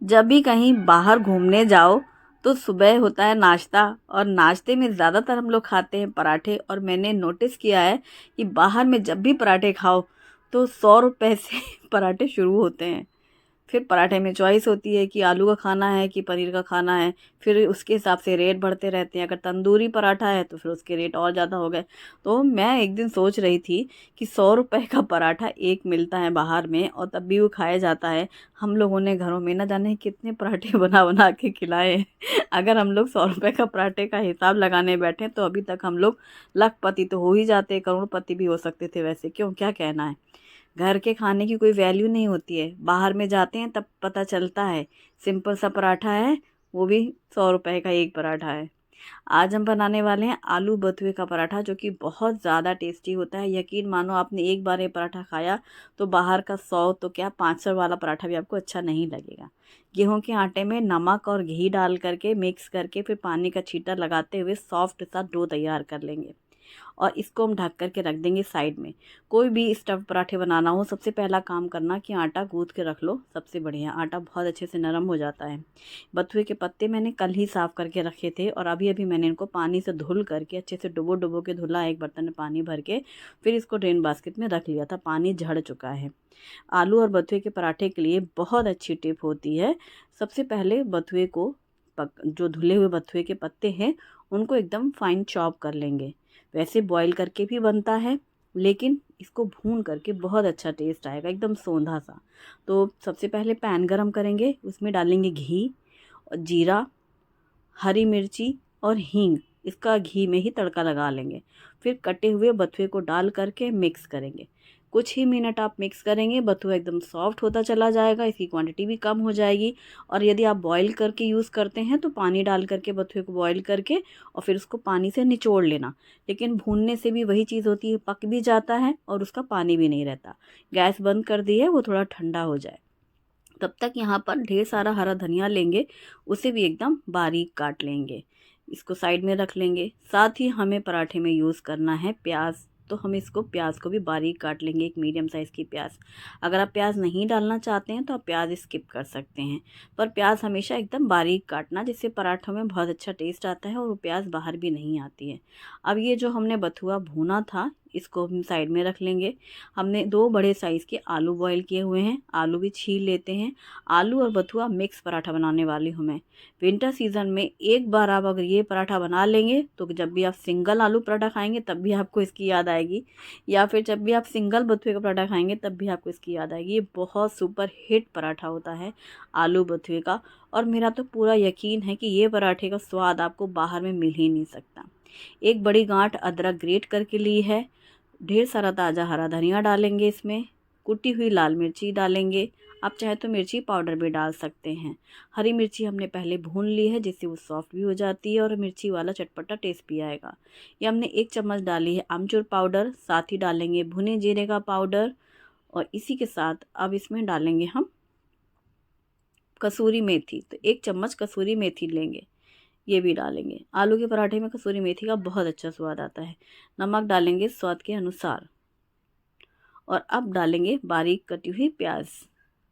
जब भी कहीं बाहर घूमने जाओ तो सुबह होता है नाश्ता, और नाश्ते में ज़्यादातर हम लोग खाते हैं पराठे। और मैंने नोटिस किया है कि बाहर में जब भी पराठे खाओ तो 100 रुपए से पराठे शुरू होते हैं। फिर पराठे में चॉइस होती है कि आलू का खाना है कि पनीर का खाना है। फिर उसके हिसाब से रेट बढ़ते रहते हैं। अगर तंदूरी पराठा है तो फिर उसके रेट और ज़्यादा हो गए। तो मैं एक दिन सोच रही थी कि 100 रुपए का पराठा एक मिलता है बाहर में, और तब भी वो खाया जाता है। हम लोगों ने घरों में ना जाने कितने पराठे बना बना के खिलाए हैं। अगर हम लोग 100 रुपए का पराठे का हिसाब लगाने बैठे तो अभी तक हम लोग लखपति तो हो ही जाते, करोड़पति भी हो सकते थे। वैसे क्यों, क्या कहना है? घर के खाने की कोई वैल्यू नहीं होती है, बाहर में जाते हैं तब पता चलता है। सिंपल सा पराठा है, वो भी 100 रुपए का एक पराठा है। आज हम बनाने वाले हैं आलू बथुए का पराठा, जो कि बहुत ज़्यादा टेस्टी होता है। यकीन मानो, आपने एक बार ये पराठा खाया तो बाहर का 100 तो क्या 500 वाला पराठा भी आपको अच्छा नहीं लगेगा। गेहूं के आटे में नमक और घी डाल करके मिक्स करके फिर पानी का छींटा लगाते हुए सॉफ्ट सा डो तैयार कर लेंगे, और इसको हम ढक करके रख देंगे साइड में। कोई भी स्टफ़ पराठे बनाना हो, सबसे पहला काम करना कि आटा गूँथ के रख लो। सबसे बढ़िया, आटा बहुत अच्छे से नरम हो जाता है। बथुए के पत्ते मैंने कल ही साफ़ करके रखे थे, और अभी अभी मैंने इनको पानी से धुल करके अच्छे से डुबो डुबो के धुला, एक बर्तन में पानी भर के फिर इसको ड्रेन बास्केट में रख लिया था। पानी झड़ चुका है। आलू और बथुए के पराठे के लिए बहुत अच्छी टिप होती है। सबसे पहले बथुए को जो धुले हुए बथुए के पत्ते हैं उनको एकदम फाइन चॉप कर लेंगे। वैसे बॉईल करके भी बनता है, लेकिन इसको भून करके बहुत अच्छा टेस्ट आएगा, एकदम सोंधा सा। तो सबसे पहले पैन गरम करेंगे, उसमें डालेंगे घी और जीरा, हरी मिर्ची और हींग। इसका घी में ही तड़का लगा लेंगे। फिर कटे हुए बथुए को डाल करके मिक्स करेंगे। कुछ ही मिनट आप मिक्स करेंगे, बथुआ एकदम सॉफ्ट होता चला जाएगा, इसकी क्वांटिटी भी कम हो जाएगी। और यदि आप बॉईल करके यूज़ करते हैं तो पानी डाल करके बथुए को बॉईल करके और फिर उसको पानी से निचोड़ लेना। लेकिन भूनने से भी वही चीज़ होती है, पक भी जाता है और उसका पानी भी नहीं रहता। गैस बंद कर दी है, वो थोड़ा ठंडा हो जाए। तब तक यहाँ पर ढेर सारा हरा धनिया लेंगे, उसे भी एकदम बारीक काट लेंगे। इसको साइड में रख लेंगे। साथ ही हमें पराठे में यूज़ करना है प्याज, तो हम इसको प्याज को भी बारीक काट लेंगे, एक मीडियम साइज़ की प्याज। अगर आप प्याज नहीं डालना चाहते हैं तो आप प्याज स्किप कर सकते हैं, पर प्याज हमेशा एकदम बारीक काटना, जिससे पराठों में बहुत अच्छा टेस्ट आता है और वो प्याज बाहर भी नहीं आती है। अब ये जो हमने बथुआ भुना था, इसको हम साइड में रख लेंगे। हमने 2 बड़े साइज़ के आलू बॉईल किए हुए हैं, आलू भी छील लेते हैं। आलू और बथुआ मिक्स पराठा बनाने वाली हूँ मैं। विंटर सीज़न में एक बार आप अगर ये पराठा बना लेंगे तो जब भी आप सिंगल आलू पराठा खाएंगे तब भी आपको इसकी याद आएगी, या फिर जब भी आप सिंगल बथुए का पराठा खाएंगे तब भी आपको इसकी याद आएगी। ये बहुत सुपर हिट पराठा होता है आलू बथुए का, और मेरा तो पूरा यकीन है कि ये पराठे का स्वाद आपको बाहर में मिल ही नहीं सकता। एक बड़ी गांठ अदरक ग्रेट करके ली है। ढेर सारा ताज़ा हरा धनिया डालेंगे इसमें। कुटी हुई लाल मिर्ची डालेंगे, आप चाहे तो मिर्ची पाउडर भी डाल सकते हैं। हरी मिर्ची हमने पहले भून ली है, जिससे वो सॉफ्ट भी हो जाती है और मिर्ची वाला चटपटा टेस्ट भी आएगा। ये हमने 1 चम्मच डाली है आमचूर पाउडर, साथ ही डालेंगे भुने जीरे का पाउडर, और इसी के साथ अब इसमें डालेंगे हम कसूरी मेथी। तो 1 चम्मच कसूरी मेथी लेंगे, ये भी डालेंगे। आलू के पराठे में कसूरी मेथी का बहुत अच्छा स्वाद आता है। नमक डालेंगे स्वाद के अनुसार, और अब डालेंगे बारीक कटी हुई प्याज।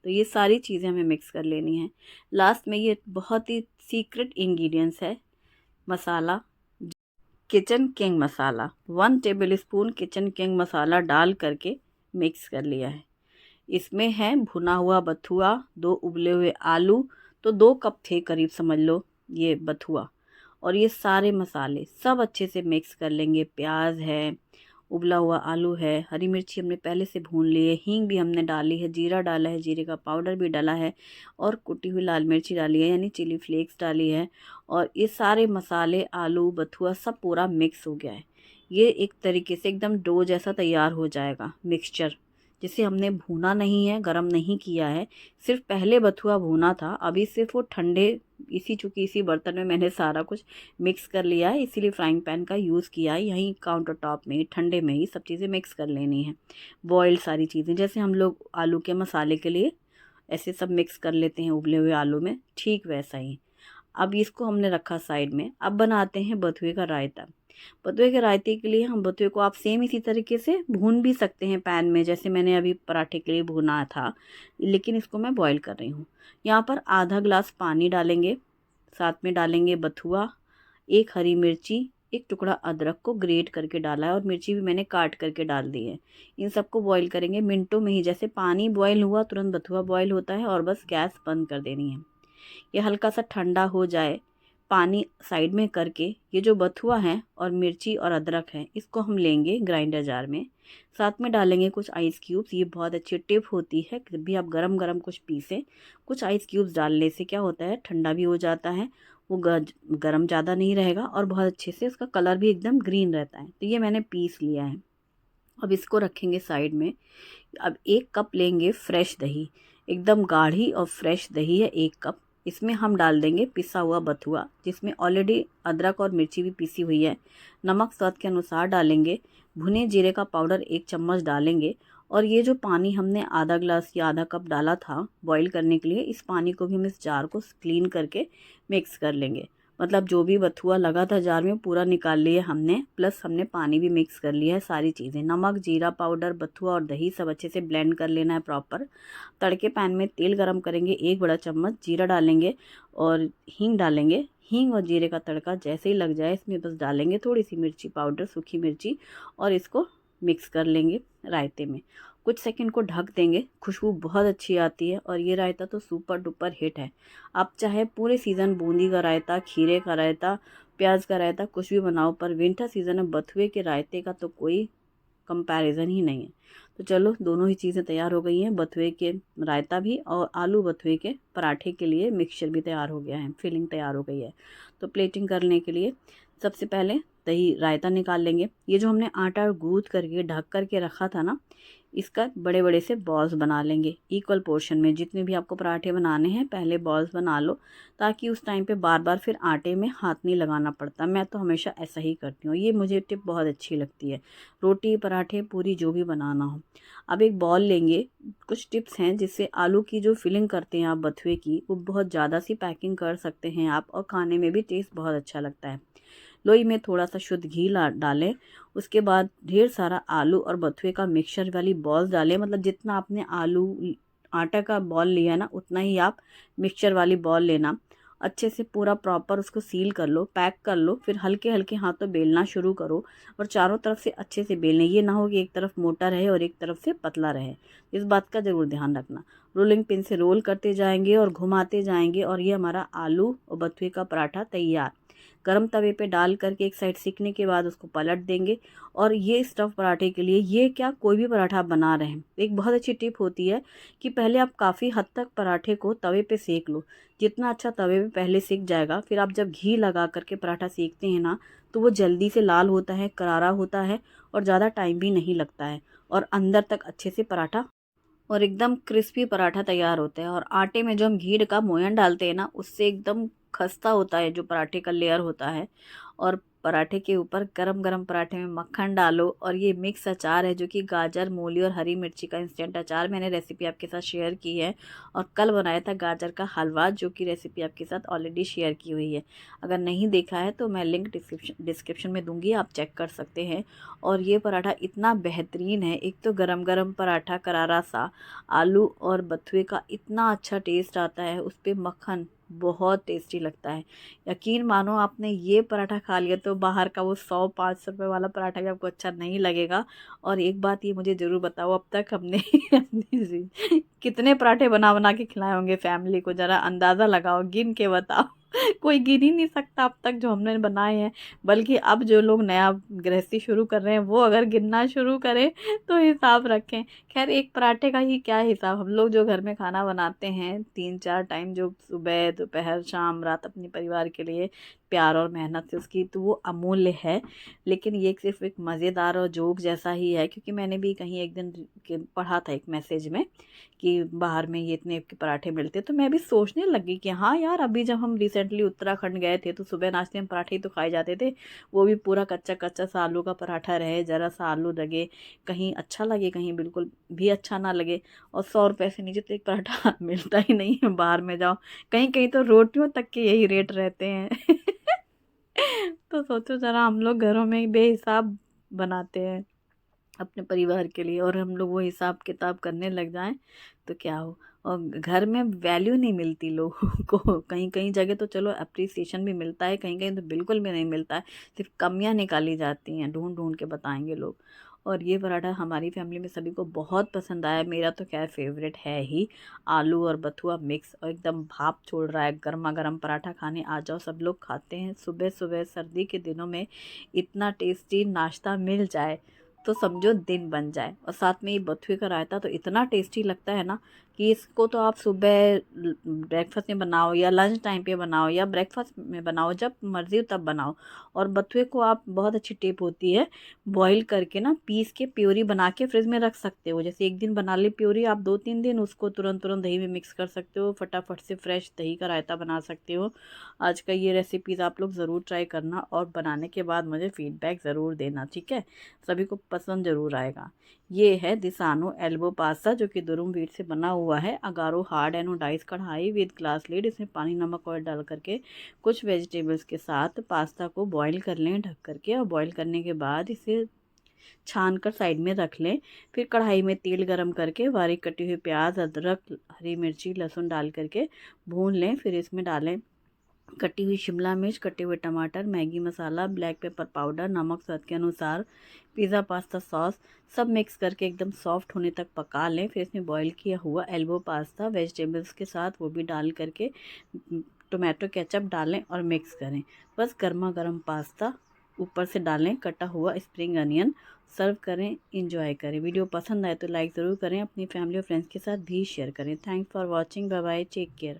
तो ये सारी चीज़ें हमें मिक्स कर लेनी है। लास्ट में ये बहुत ही सीक्रेट इंग्रेडिएंट्स है, मसाला, किचन किंग मसाला। 1 टेबल स्पून किचन किंग मसाला डाल करके मिक्स कर लिया है। इसमें है भुना हुआ बथुआ, 2 उबले हुए आलू, तो 2 कप थे करीब समझ लो ये बथुआ। और ये सारे मसाले सब अच्छे से मिक्स कर लेंगे। प्याज है, उबला हुआ आलू है, हरी मिर्ची हमने पहले से भून ली है, हींग भी हमने डाली है, जीरा डाला है, जीरे का पाउडर भी डाला है, और कुटी हुई लाल मिर्ची डाली है यानी चिली फ्लेक्स डाली है। और ये सारे मसाले, आलू, बथुआ सब पूरा मिक्स हो गया है। ये एक तरीके से एकदम डो जैसा तैयार हो जाएगा मिक्सचर, जिसे हमने भूना नहीं है, गरम नहीं किया है। सिर्फ पहले बथुआ भूना था, अभी सिर्फ वो ठंडे, इसी चूँकि इसी बर्तन में मैंने सारा कुछ मिक्स कर लिया है, इसीलिए फ्राइंग पैन का यूज़ किया है। यहीं काउंटर टॉप में ठंडे में ही सब चीज़ें मिक्स कर लेनी है। बॉइल्ड सारी चीज़ें, जैसे हम लोग आलू के मसाले के लिए ऐसे सब मिक्स कर लेते हैं उबले हुए आलू में, ठीक वैसा ही। अब इसको हमने रखा साइड में। अब बनाते हैं बथुए का रायता। बथुए के रायते के लिए हम बथुए को आप सेम इसी तरीके से भून भी सकते हैं पैन में, जैसे मैंने अभी पराठे के लिए भुना था, लेकिन इसको मैं बॉईल कर रही हूँ। यहाँ पर आधा ग्लास पानी डालेंगे, साथ में डालेंगे बथुआ, एक हरी मिर्ची, एक टुकड़ा अदरक को ग्रेट करके डाला है और मिर्ची भी मैंने काट करके डाल दी है। इन सबको बॉईल करेंगे मिनटों में ही, जैसे पानी बॉईल हुआ तुरंत बथुआ बॉईल होता है, और बस गैस बंद कर देनी है। ये हल्का सा ठंडा हो जाए, पानी साइड में करके ये जो बथुआ है और मिर्ची और अदरक है इसको हम लेंगे ग्राइंडर जार में। साथ में डालेंगे कुछ आइस क्यूब्स। ये बहुत अच्छी टिप होती है, जब भी आप गरम गरम कुछ पीसें, कुछ आइस क्यूब्स डालने से क्या होता है, ठंडा भी हो जाता है, वो गरम ज़्यादा नहीं रहेगा और बहुत अच्छे से उसका कलर भी एकदम ग्रीन रहता है। तो ये मैंने पीस लिया है। अब इसको रखेंगे साइड में। अब 1 कप लेंगे फ्रेश दही, एकदम गाढ़ी और फ्रेश दही है 1 कप। इसमें हम डाल देंगे पिसा हुआ बथुआ, जिसमें ऑलरेडी अदरक और मिर्ची भी पीसी हुई है। नमक स्वाद के अनुसार डालेंगे। भुने जीरे का पाउडर 1 चम्मच डालेंगे। और ये जो पानी हमने आधा ग्लास या आधा कप डाला था बॉईल करने के लिए, इस पानी को भी हम इस जार को क्लीन करके मिक्स कर लेंगे। मतलब जो भी बथुआ लगा था जार में पूरा निकाल लिया हमने, प्लस हमने पानी भी मिक्स कर लिया है। सारी चीज़ें, नमक, जीरा पाउडर, बथुआ और दही सब अच्छे से ब्लेंड कर लेना है प्रॉपर। तड़के पैन में तेल गरम करेंगे, 1 बड़ा चम्मच जीरा डालेंगे और हींग डालेंगे। हींग और जीरे का तड़का जैसे ही लग जाए इसमें बस डालेंगे थोड़ी सी मिर्ची पाउडर, सूखी मिर्ची, और इसको मिक्स कर लेंगे रायते में। कुछ सेकंड को ढक देंगे, खुशबू बहुत अच्छी आती है और ये रायता तो सुपर डुपर हिट है। आप चाहे पूरे सीज़न बूंदी का रायता, खीरे का रायता, प्याज का रायता कुछ भी बनाओ, पर विंटर सीज़न में बथुए के रायते का तो कोई कंपैरिजन ही नहीं है। तो चलो, दोनों ही चीज़ें तैयार हो गई हैं, बथुए के रायता भी और आलू बथुए के पराठे के लिए मिक्सचर भी तैयार हो गया है, फिलिंग तैयार हो गई है। तो प्लेटिंग करने के लिए सबसे पहले दही रायता निकाल लेंगे। ये जो हमने आटा गूँथ करके ढक करके रखा था ना, इसका बड़े बड़े से बॉल्स बना लेंगे इक्वल पोर्शन में। जितने भी आपको पराठे बनाने हैं पहले बॉल्स बना लो, ताकि उस टाइम पे बार बार फिर आटे में हाथ नहीं लगाना पड़ता। मैं तो हमेशा ऐसा ही करती हूँ, ये मुझे टिप बहुत अच्छी लगती है, रोटी पराठे पूरी जो भी बनाना हो। अब एक बॉल लेंगे। कुछ टिप्स हैं जिससे आलू की जो फिलिंग करते हैं आप बथुए की, वो बहुत ज़्यादा सी पैकिंग कर सकते हैं आप, और खाने में भी टेस्ट बहुत अच्छा लगता है। लोई में थोड़ा सा शुद्ध घी डालें। उसके बाद ढेर सारा आलू और बथुए का मिक्सचर वाली बॉल्स डालें। मतलब जितना आपने आलू आटा का बॉल लिया है ना, उतना ही आप मिक्सचर वाली बॉल लेना। अच्छे से पूरा प्रॉपर उसको सील कर लो, पैक कर लो। फिर हल्के हल्के हाथों बेलना शुरू करो और चारों तरफ से अच्छे से बेलने। ये ना हो कि एक तरफ मोटा रहे और एक तरफ से पतला रहे, इस बात का ज़रूर ध्यान रखना। रोलिंग पिन से रोल करते जाएंगे और घुमाते जाएंगे और ये हमारा आलू और बथुए का पराठा तैयार। गरम तवे पे डाल करके एक साइड सीखने के बाद उसको पलट देंगे। और ये स्टफ़ पराठे के लिए, ये क्या कोई भी पराठा आप बना रहे हैं, एक बहुत अच्छी टिप होती है कि पहले आप काफ़ी हद तक पराठे को तवे पे सेक लो। जितना अच्छा तवे पे पहले सीख जाएगा, फिर आप जब घी लगा करके पराठा सेकते हैं ना, तो वो जल्दी से लाल होता है, करारा होता है और ज़्यादा टाइम भी नहीं लगता है, और अंदर तक अच्छे से पराठा और एकदम क्रिस्पी पराठा तैयार होता है। और आटे में जो हम घी का मोयन डालते हैं ना, उससे एकदम खस्ता होता है जो पराठे का लेयर होता है। और पराठे के ऊपर गरम गरम पराठे में मक्खन डालो। और ये मिक्स अचार है जो कि गाजर, मूली और हरी मिर्ची का इंस्टेंट अचार, मैंने रेसिपी आपके साथ शेयर की है। और कल बनाया था गाजर का हलवा, जो कि रेसिपी आपके साथ ऑलरेडी शेयर की हुई है। अगर नहीं देखा है तो मैं लिंक डिस्क्रिप्शन में दूंगी, आप चेक कर सकते हैं। और ये पराठा इतना बेहतरीन है, एक तो गरम गरम पराठा करारा सा, आलू और बथुए का इतना अच्छा टेस्ट आता है, उस पर मक्खन बहुत टेस्टी लगता है। यकीन मानो, आपने ये पराठा खा लिया तो बाहर का वो 100-500 रुपये वाला पराठा भी आपको अच्छा नहीं लगेगा। और एक बात ये मुझे ज़रूर बताओ, अब तक हमने अपनी कितने पराठे बना बना के खिलाए होंगे फैमिली को, ज़रा अंदाज़ा लगाओ, गिन के बताओ। कोई गिन ही नहीं सकता अब तक जो हमने बनाए हैं। बल्कि अब जो लोग नया गृहस्थी शुरू कर रहे हैं, वो अगर गिनना शुरू करें तो हिसाब रखें। खैर, एक पराठे का ही क्या हिसाब, हम लोग जो घर में खाना बनाते हैं 3-4 टाइम, जो सुबह दोपहर शाम रात अपने परिवार के लिए, प्यार और मेहनत से उसकी, तो वो अमूल्य है। लेकिन ये सिर्फ एक मज़ेदार और जोक जैसा ही है, क्योंकि मैंने भी कहीं एक दिन पढ़ा था एक मैसेज में कि बाहर में ये इतने के पराठे मिलते, तो मैं भी सोचने लगी कि हाँ यार, अभी जब हम रिसेंटली उत्तराखंड गए थे तो सुबह नाश्ते में पराठे ही तो खाए जाते थे। वो भी पूरा कच्चा कच्चा सा आलू का पराठा रहे, ज़रा सा आलू लगे, कहीं अच्छा लगे कहीं बिल्कुल भी अच्छा ना लगे। और 100 रुपये से नीचे तो एक पराठा मिलता ही नहीं है बाहर में जाओ, कहीं कहीं तो रोटियों तक के यही रेट रहते हैं। तो सोचो ज़रा, हम लोग घरों में ही बेहिसाब बनाते हैं अपने परिवार के लिए, और हम लोग वो हिसाब किताब करने लग जाएं तो क्या हो। और घर में वैल्यू नहीं मिलती लोगों को, कहीं कहीं जगह तो चलो अप्रिसिएशन भी मिलता है, कहीं कहीं तो बिल्कुल भी नहीं मिलता है, सिर्फ कमियां निकाली जाती हैं, ढूंढ ढूंढ के बताएंगे लोग। और ये पराठा हमारी फैमिली में सभी को बहुत पसंद आया, मेरा तो खैर फेवरेट है ही। आलू और बथुआ मिक्स और एकदम भाप छोड़ रहा है, गर्मा गर्म पराठा खाने आ जाओ, सब लोग खाते हैं सुबह सुबह। सर्दी के दिनों में इतना टेस्टी नाश्ता मिल जाए तो समझो दिन बन जाए। और साथ में ये बथुए का रायता तो इतना टेस्टी लगता है ना, कि इसको तो आप सुबह ब्रेकफास्ट में बनाओ या लंच टाइम पे बनाओ या ब्रेकफास्ट में बनाओ, जब मर्जी हो तब बनाओ। और बथुए को आप, बहुत अच्छी टिप होती है, बॉईल करके ना पीस के प्योरी बना के फ्रिज में रख सकते हो। जैसे एक दिन बना ली प्योरी, आप 2-3 दिन उसको तुरंत तुरंत दही में मिक्स कर सकते हो, फटाफट से फ्रेश दही का रायता बना सकते हो। आज का ये रेसिपीज़ आप लोग ज़रूर ट्राई करना, और बनाने के बाद मुझे फीडबैक ज़रूर देना, ठीक है। सभी को पसंद ज़रूर आएगा। ये है दिसानो एल्बो पास्ता, जो कि दुरुम व्हीट से बना हुआ है। अगारो हार्ड एनोडाइज कढ़ाई विद ग्लास लिड, इसमें पानी नमक ऑयल डाल करके कुछ वेजिटेबल्स के साथ पास्ता को बॉईल कर लें ढक करके, और बॉईल करने के बाद इसे छान कर साइड में रख लें। फिर कढ़ाई में तेल गरम करके बारीक कटी हुई प्याज, अदरक, हरी मिर्ची, लहसुन डाल करके भून लें। फिर इसमें डालें कटी हुई शिमला मिर्च, कटे हुए टमाटर, मैगी मसाला, ब्लैक पेपर पाउडर, नमक स्वाद के अनुसार, पिज़्ज़ा पास्ता सॉस, सब मिक्स करके एकदम सॉफ्ट होने तक पका लें। फिर इसमें बॉईल किया हुआ एल्बो पास्ता वेजिटेबल्स के साथ वो भी डाल करके टोमेटो केचप डालें और मिक्स करें। बस गर्मा गर्म पास्ता ऊपर से डालें, कटा हुआ स्प्रिंग अनियन, सर्व करें, इंजॉय करें। वीडियो पसंद आए तो लाइक ज़रूर करें, अपनी फैमिली और फ्रेंड्स के साथ भी शेयर करें। Thanks for watching, bye bye, take care.